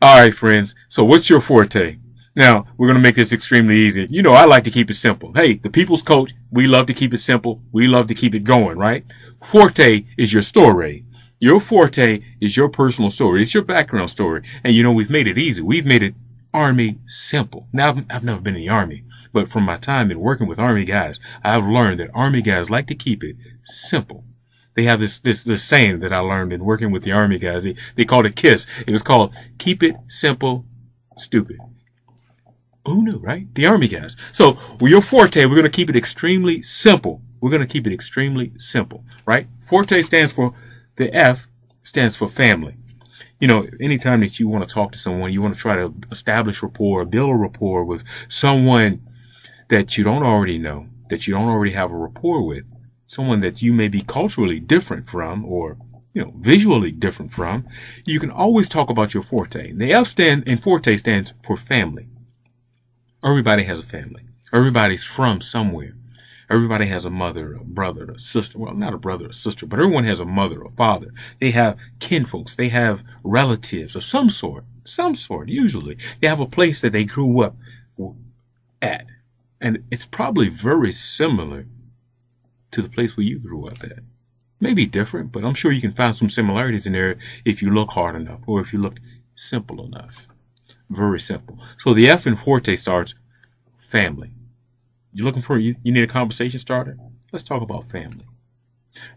All right, friends. So what's your forte? Now, we're going to make this extremely easy. You know, I like to keep it simple. Hey, the people's coach, we love to keep it simple. We love to keep it going, right? Forte is your story. Your forte is your personal story. It's your background story. And you know, we've made it easy. We've made it Army simple. Now, I've never been in the Army, but from my time in working with Army guys, I've learned that Army guys like to keep it simple. They have this saying that I learned in working with the Army guys. They called it KISS. It was called keep it simple, stupid. Who knew, right? The Army guys. So with your forte, we're going to keep it extremely simple. We're going to keep it extremely simple, right? Forte stands for, the F stands for family. You know, anytime that you want to talk to someone, you want to try to establish rapport, build a rapport with someone that you don't already know, that you don't already have a rapport with, someone that you may be culturally different from or, you know, visually different from, you can always talk about your forte. The F in forte stands for family. Everybody has a family. Everybody's from somewhere. Everybody has a mother, a brother, a sister. Well, not a brother or sister, but everyone has a mother or father. They have kinfolks. They have relatives of some sort, usually. They have a place that they grew up at. And it's probably very similar to the place where you grew up at. Maybe different, but I'm sure you can find some similarities in there if you look hard enough or if you look simple enough. Very simple. So the F in forte starts family. You looking for, you need a conversation starter? Let's talk about family.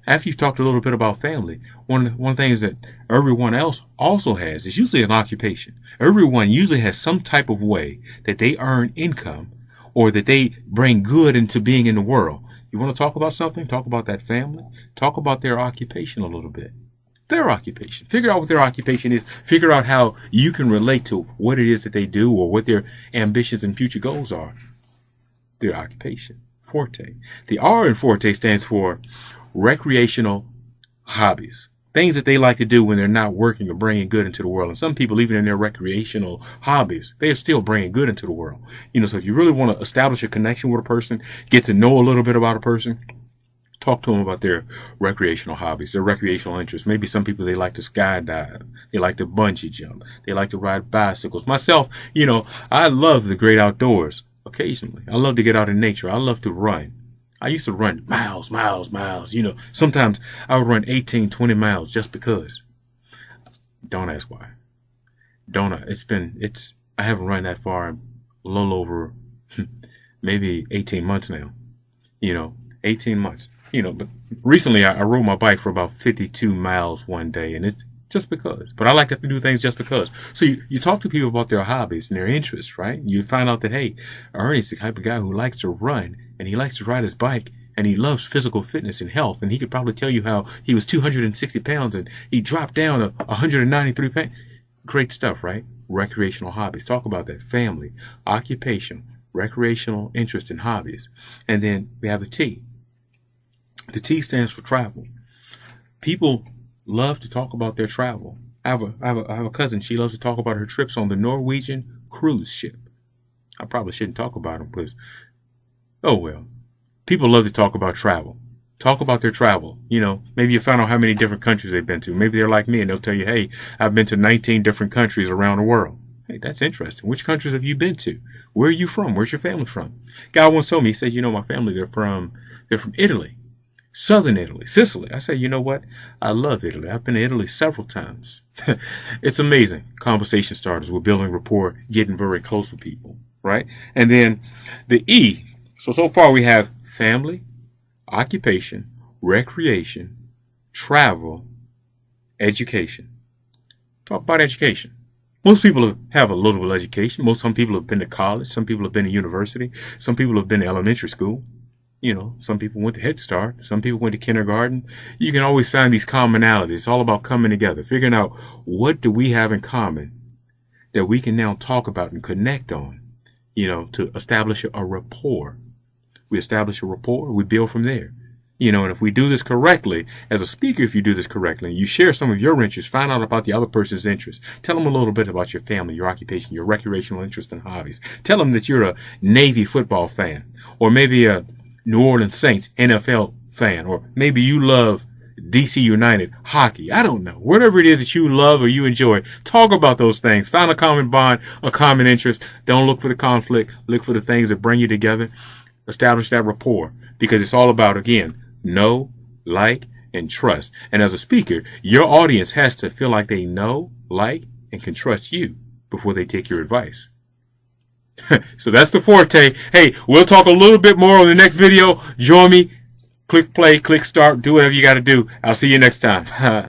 After you've talked a little bit about family, one of the things that everyone else also has is usually an occupation. Everyone usually has some type of way that they earn income or that they bring good into being in the world. You want to talk about something? Talk about that family. Talk about their occupation a little bit. Their occupation. Figure out what their occupation is. Figure out how you can relate to what it is that they do or what their ambitions and future goals are. Their occupation. Forte. The R in forte stands for recreational hobbies. Things that they like to do when they're not working or bringing good into the world. And some people, even in their recreational hobbies, they are still bringing good into the world. You know, so if you really want to establish a connection with a person, get to know a little bit about a person, talk to them about their recreational hobbies, their recreational interests. Maybe some people, they like to skydive. They like to bungee jump. They like to ride bicycles. Myself, you know, I love the great outdoors occasionally. I love to get out in nature. I love to run. I used to run miles. You know, sometimes I would run 18, 20 miles just because. Don't ask why. I haven't run that far in a little over maybe 18 months now. You know, 18 months. You know, but recently I rode my bike for about 52 miles one day, and it's just because. But I like to do things just because. So you talk to people about their hobbies and their interests, right? You find out that, hey, Ernie's the type of guy who likes to run, and he likes to ride his bike, and he loves physical fitness and health, and he could probably tell you how he was 260 pounds, and he dropped down to 193 pounds. Great stuff, right? Recreational hobbies. Talk about that. Family, occupation, recreational interest and hobbies. And then we have the T. The T stands for travel. People love to talk about their travel. I have a cousin. She loves to talk about her trips on the Norwegian cruise ship. I probably shouldn't talk about them because, oh well. People love to talk about travel. Talk about their travel. You know, maybe you found out how many different countries they've been to. Maybe they're like me and they'll tell you, hey, I've been to 19 different countries around the world. Hey, that's interesting. Which countries have you been to? Where are you from? Where's your family from? Guy once told me, he said, you know, my family, they're from Italy. Southern Italy, Sicily. I say, you know what? I love Italy. I've been to Italy several times. It's amazing. Conversation starters. We're building rapport, getting very close with people, right? And then the E. So far we have family, occupation, recreation, travel, education. Talk about education. Most people have a little bit of education. Some people have been to college. Some people have been to university. Some people have been to elementary school. You know, some people went to Head Start. Some people went to kindergarten. You can always find these commonalities. It's all about coming together, figuring out what do we have in common that we can now talk about and connect on, you know, to establish a rapport. We establish a rapport. We build from there. You know, and if we do this correctly, as a speaker, if you do this correctly, and you share some of your interests, find out about the other person's interests. Tell them a little bit about your family, your occupation, your recreational interests and hobbies. Tell them that you're a Navy football fan, or maybe a New Orleans Saints NFL fan, or maybe you love DC United, hockey. I don't know. Whatever it is that you love or you enjoy, talk about those things. Find a common bond, a common interest. Don't look for the conflict. Look for the things that bring you together. Establish that rapport, because it's all about, again, know, like, and trust. And as a speaker, your audience has to feel like they know, like, and can trust you before they take your advice. So that's the forte. Hey, we'll talk a little bit more on the next video. Join me. Click play, click start, do whatever you got to do. I'll see you next time.